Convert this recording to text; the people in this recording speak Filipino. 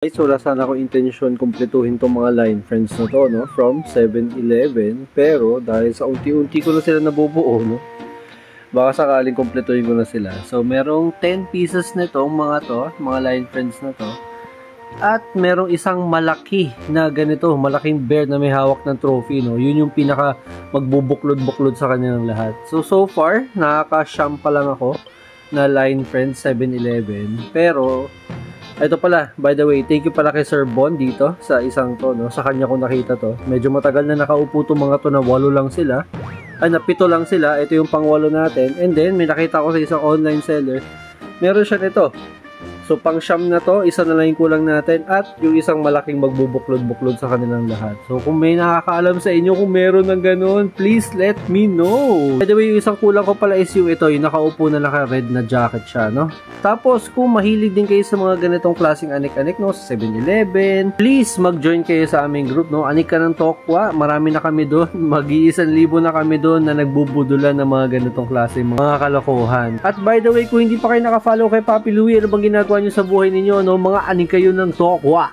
Guys, wala sana akong intensyon kumpletuhin tong mga line friends na to, no? From 7-Eleven. Pero dahil sa unti-unti ko na sila nabubuo, no? Baka sakaling kumpletuhin ko na sila. So, merong 10 pieces nitong mga to, mga line friends na to. At merong isang malaki na ganito, malaking bear na may hawak ng trophy, no? Yun yung pinaka magbubuklod-buklod sa kanya ng lahat. So far, nakaka-sham pa lang ako na line friends 7-Eleven. Pero ito pala, by the way, thank you pala kay Sir Bon dito sa isang to, no? Sa kanya ko nakita to. Medyo matagal na nakaupo tong mga to na 8 lang sila. Ay, na 7 lang sila. Ito yung pang 8 natin. And then, may nakita ko sa isang online seller. Meron siya nito. So, pang siyam na to, isa na lang yung kulang natin. At yung isang malaking magbubuklod-buklod sa kanilang lahat. So, kung may nakakaalam sa inyo kung meron ng ganun, please let me know. By the way, yung isang kulang ko pala is yung ito, yung nakaupo na naka-red na jacket siya, no? Tapos, kung mahilig din kayo sa mga ganitong klaseng anik-anik, no, sa 7-Eleven, please mag-join kayo sa aming group, no? Anik ka ng Tokwa, marami na kami doon. Mag-1,000 na kami doon na nagbubudulan ng mga ganitong klaseng mga kalokohan. At by the way, kung hindi pa kayo naka-follow kay Papi Louie, ano bang ginagawa nyo sa buhay ninyo, no? Mga anik kayo ng Tokwa.